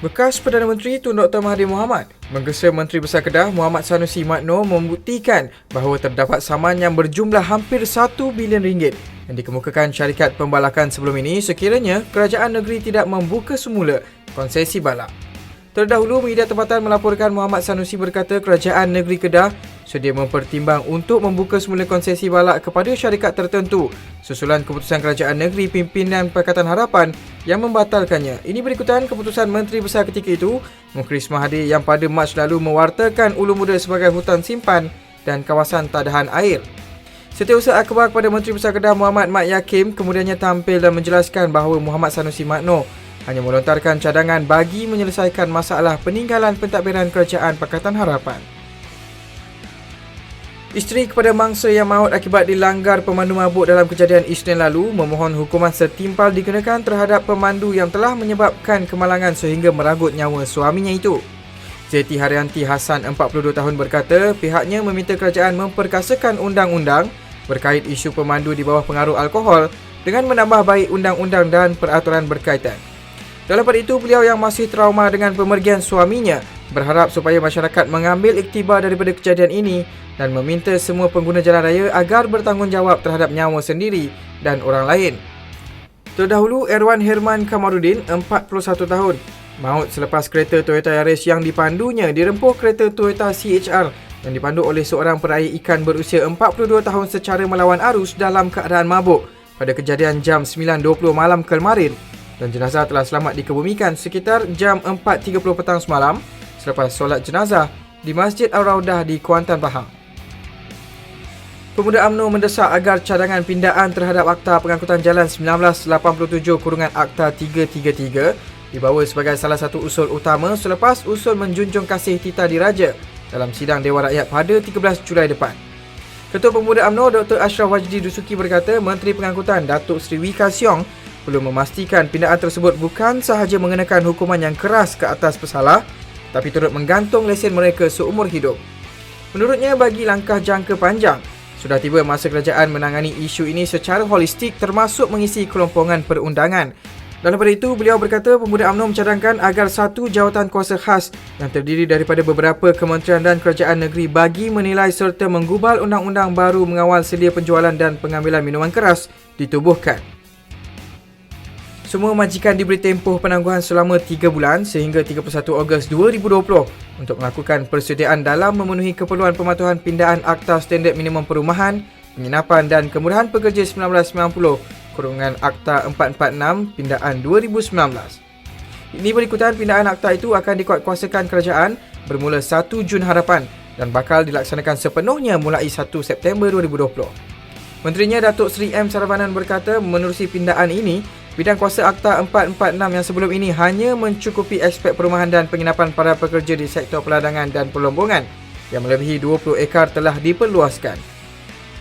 Bekas Perdana Menteri Tun Dr. Mahathir Mohamad menggesa Menteri Besar Kedah Muhammad Sanusi Magno membuktikan bahawa terdapat saman yang berjumlah hampir 1 bilion ringgit yang dikemukakan syarikat pembalakan sebelum ini sekiranya kerajaan negeri tidak membuka semula konsesi balak. Terdahulu, media tempatan melaporkan Muhammad Sanusi berkata kerajaan negeri Kedah sedia mempertimbang untuk membuka semula konsesi balak kepada syarikat tertentu susulan keputusan kerajaan negeri pimpinan Pakatan Harapan yang membatalkannya. Ini berikutan keputusan Menteri Besar ketika itu, Mukhlis Mahathir, yang pada Mac lalu mewartakan Ulu Muda sebagai hutan simpan dan kawasan tadahan air. Setiausaha akhbar kepada Menteri Besar Kedah Muhammad Mat Yakim kemudiannya tampil dan menjelaskan bahawa Muhammad Sanusi Magno hanya melontarkan cadangan bagi menyelesaikan masalah peninggalan pentadbiran kerajaan Pakatan Harapan. Isteri kepada mangsa yang maut akibat dilanggar pemandu mabuk dalam kejadian Isnin lalu memohon hukuman setimpal dikenakan terhadap pemandu yang telah menyebabkan kemalangan sehingga meragut nyawa suaminya itu. Zeti Haryanti Hassan, 42 tahun berkata pihaknya meminta kerajaan memperkasakan undang-undang berkait isu pemandu di bawah pengaruh alkohol dengan menambah baik undang-undang dan peraturan berkaitan. Dalam pada itu, beliau yang masih trauma dengan pemergian suaminya berharap supaya masyarakat mengambil iktibar daripada kejadian ini dan meminta semua pengguna jalan raya agar bertanggungjawab terhadap nyawa sendiri dan orang lain. Terdahulu, Erwan Herman Kamarudin, 41 tahun, maut selepas kereta Toyota Yaris yang dipandunya dirempuh kereta Toyota CHR yang dipandu oleh seorang peraih ikan berusia 42 tahun secara melawan arus dalam keadaan mabuk pada kejadian jam 9.20 malam kemarin, dan jenazah telah selamat dikebumikan sekitar jam 4.30 petang semalam selepas solat jenazah di Masjid Al-Raudah di Kuantan, Pahang. Pemuda UMNO mendesak agar cadangan pindaan terhadap Akta Pengangkutan Jalan 1987-Akta 333 dibawa sebagai salah satu usul utama selepas usul menjunjung kasih Tita Diraja dalam sidang Dewan Rakyat pada 13 Julai depan. Ketua Pemuda UMNO Dr. Ashraf Wajdi Dusuki berkata Menteri Pengangkutan Datuk Seri Wee Ka Siong perlu memastikan pindaan tersebut bukan sahaja mengenakan hukuman yang keras ke atas pesalah tapi turut menggantung lesen mereka seumur hidup. Menurutnya, bagi langkah jangka panjang, sudah tiba masa kerajaan menangani isu ini secara holistik termasuk mengisi kelompongan perundangan. Dalam pada itu, beliau berkata Pemuda UMNO mencadangkan agar satu jawatan kuasa khas yang terdiri daripada beberapa kementerian dan kerajaan negeri bagi menilai serta menggubal undang-undang baru mengawal sedia penjualan dan pengambilan minuman keras ditubuhkan. Semua majikan diberi tempoh penangguhan selama 3 bulan sehingga 31 Ogos 2020 untuk melakukan persediaan dalam memenuhi keperluan pematuhan pindaan Akta Standard Minimum Perumahan, Penginapan dan Kemurahan Pekerja 1990-Akta 446 pindaan 2019. Ini berikutan pindaan akta itu akan dikuatkuasakan kerajaan bermula 1 Jun hadapan dan bakal dilaksanakan sepenuhnya mulai 1 September 2020. Menterinya Datuk Seri M. Saravanan berkata menerusi pindaan ini, bidang kuasa Akta 446 yang sebelum ini hanya mencukupi aspek perumahan dan penginapan para pekerja di sektor peladangan dan pelombongan yang melebihi 20 ekar telah diperluaskan.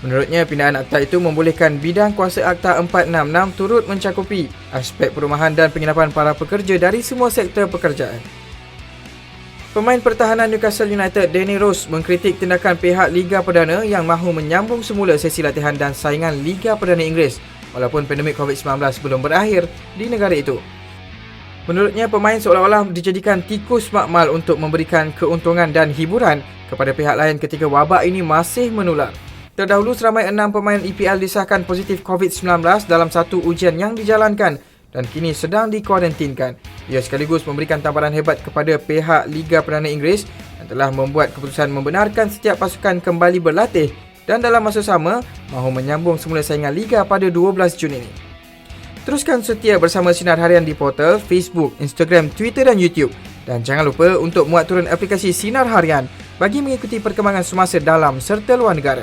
Menurutnya, pindaan akta itu membolehkan bidang kuasa Akta 466 turut mencakupi aspek perumahan dan penginapan para pekerja dari semua sektor pekerjaan. Pemain pertahanan Newcastle United Danny Rose mengkritik tindakan pihak Liga Perdana yang mahu menyambung semula sesi latihan dan saingan Liga Perdana Inggeris walaupun pandemik COVID-19 belum berakhir di negara itu. Menurutnya, pemain seolah-olah dijadikan tikus makmal untuk memberikan keuntungan dan hiburan kepada pihak lain ketika wabak ini masih menular. Terdahulu, seramai 6 pemain EPL disahkan positif COVID-19 dalam satu ujian yang dijalankan dan kini sedang dikuarantinkan. Ia sekaligus memberikan tamparan hebat kepada pihak Liga Perdana Inggeris yang telah membuat keputusan membenarkan setiap pasukan kembali berlatih dan dalam masa sama mahu menyambung semula saingan Liga pada 12 Jun ini. Teruskan setia bersama Sinar Harian di portal Facebook, Instagram, Twitter dan YouTube. Dan jangan lupa untuk muat turun aplikasi Sinar Harian bagi mengikuti perkembangan semasa dalam serta luar negara.